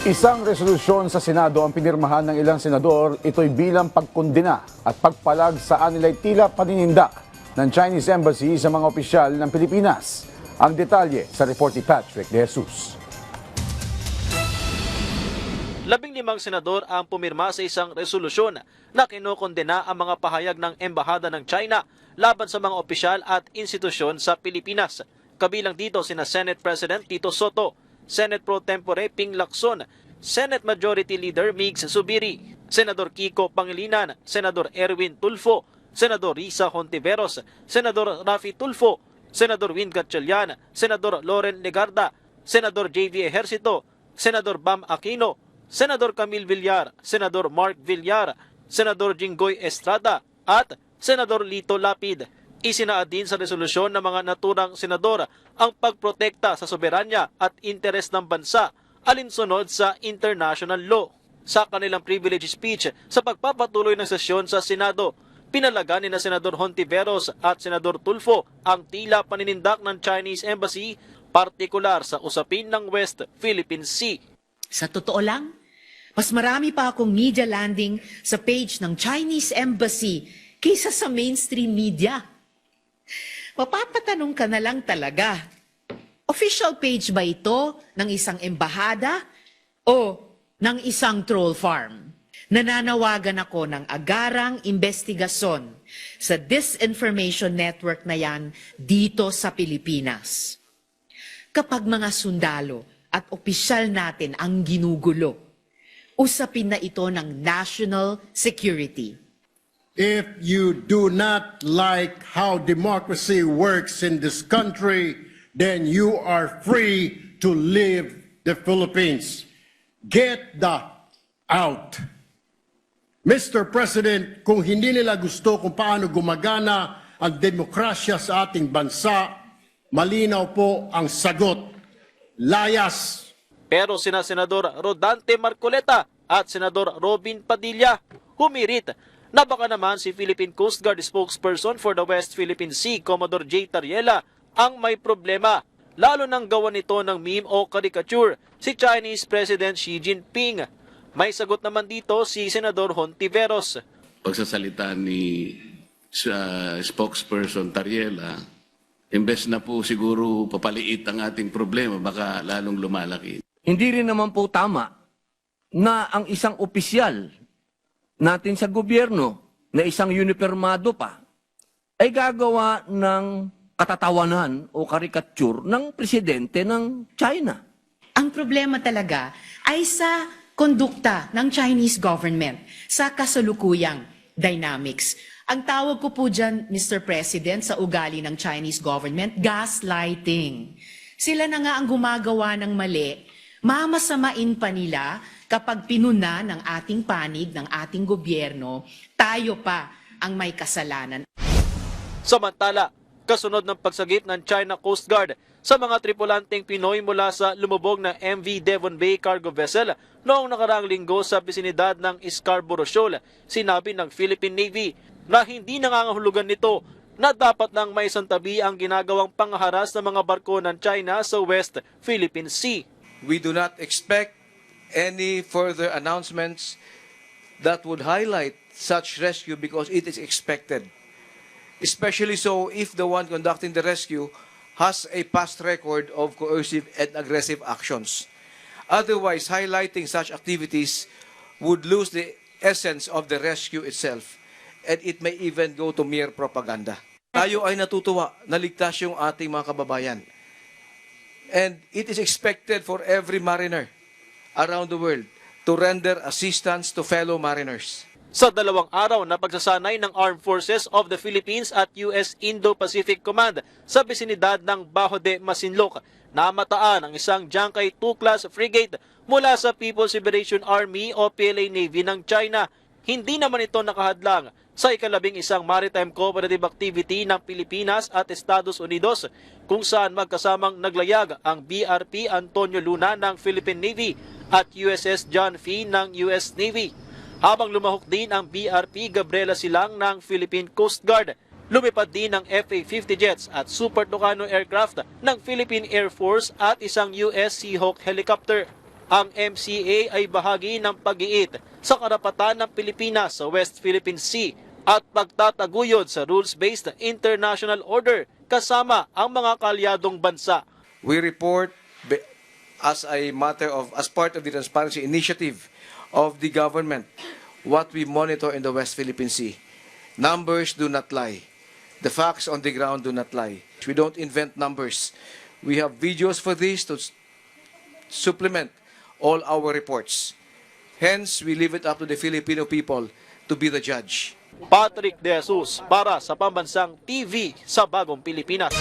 Isang resolusyon sa Senado ang pinirmahan ng ilang senador. Ito'y bilang pagkondena at pagpalag sa anilay tila paninindak ng Chinese Embassy sa mga opisyal ng Pilipinas. Ang detalye sa report ni Patrick De Jesus. 15 senador ang pumirma sa isang resolusyon na kinokondena ang mga pahayag ng Embahada ng China laban sa mga opisyal at institusyon sa Pilipinas. Kabilang dito sina Senate President Tito Soto, Senate Pro Tempore Ping Lacson, Senate Majority Leader Migs Zubiri, Senador Kiko Pangilinan, Senador Erwin Tulfo, Senador Risa Hontiveros, Senador Rafi Tulfo, Senador Win Gatchalian, Senador Loren Legarda, Senador JV Ejercito, Senador Bam Aquino, Senador Camille Villar, Senador Mark Villar, Senador Jinggoy Estrada at Senador Lito Lapid. Isinaad din sa resolusyon ng mga naturang senador ang pagprotekta sa soberanya at interes ng bansa alinsunod sa international law. Sa kanilang privilege speech sa pagpapatuloy ng sesyon sa Senado, pinalagan ni na Senador Hontiveros at Senador Tulfo ang tila paninindak ng Chinese Embassy, partikular sa usapin ng West Philippine Sea. Sa totoo lang, mas marami pa akong media landing sa page ng Chinese Embassy kaysa sa mainstream media. Mapapatanong ka na lang talaga, official page ba ito ng isang embahada o ng isang troll farm? Nananawagan ako ng agarang investigasyon sa disinformation network na yan dito sa Pilipinas. Kapag mga sundalo at opisyal natin ang ginugulo, usapin na ito ng national security. If you do not like how democracy works in this country, then you are free to leave the Philippines. Get the out. Mr. President, kung hindi nila gusto kung paano gumagana ang demokrasya sa ating bansa, malinaw po ang sagot. Layas. Pero sina Senador Rodante Marcoleta at Senador Robin Padilla humirit na baka naman si Philippine Coast Guard spokesperson for the West Philippine Sea, Commodore J. Tariela, ang may problema, lalo nang gawa nito ng meme o caricature si Chinese President Xi Jinping. May sagot naman dito si Senador Hontiveros. Pagsasalita ni spokesperson Tariela, imbes na po siguro papaliit ang ating problema, baka lalong lumalaki. Hindi rin naman po tama na ang isang opisyal natin sa gobyerno na isang unipermado pa ay gagawa ng katatawanan o karikature ng presidente ng China. Ang problema talaga ay sa kondukta ng Chinese government sa kasalukuyang dynamics. Ang tawag ko po dyan, Mr. President, sa ugali ng Chinese government, gaslighting. Sila na nga ang gumagawa ng mali, mamasamain pa nila kapag pinuna ng ating panig, ng ating gobyerno, tayo pa ang may kasalanan. Samantala, kasunod ng pagsagip ng China Coast Guard sa mga tripulanteng Pinoy mula sa lumubog na MV Devon Bay cargo vessel noong nakaraang linggo sa bisinidad ng Scarborough Shoal, sinabi ng Philippine Navy na hindi nangangahulugan nito na dapat nang may santabi ang ginagawang pangharas ng mga barko ng China sa West Philippine Sea. We do not expect any further announcements that would highlight such rescue because it is expected. Especially so if the one conducting the rescue has a past record of coercive and aggressive actions. Otherwise, highlighting such activities would lose the essence of the rescue itself, and it may even go to mere propaganda. Tayo ay natutuwa na ligtas yung ating mga kababayan. And it is expected for every mariner around the world to render assistance to fellow mariners. Sa 2 araw na pagsasanay ng Armed Forces of the Philippines at US Indo-Pacific Command sa bisinidad ng Bajo de Masinloc, namataan ang isang Jiangkai II-class frigate mula sa People's Liberation Army o PLA Navy ng China. Hindi naman ito nakahadlang sa ika-11 maritime cooperative activity ng Pilipinas at Estados Unidos kung saan magkasamang naglayag ang BRP Antonio Luna ng Philippine Navy at USS John F. ng US Navy. Habang lumahok din ang BRP Gabriela Silang ng Philippine Coast Guard, lumipad din ng FA-50 jets at Super Tucano aircraft ng Philippine Air Force at isang US Seahawk helicopter. Ang MCA ay bahagi ng pag-iit sa karapatan ng Pilipinas sa West Philippine Sea at pagtataguyod sa rules-based international order kasama ang mga kaalyadong bansa. We report as part of the transparency initiative of the government what we monitor in the West Philippine Sea. Numbers do not lie. The facts on the ground do not lie. We don't invent numbers. We have videos for this to supplement all our reports. Hence, we leave it up to the Filipino people to be the judge. Patrick De Jesus para sa Pambansang TV sa Bagong Pilipinas.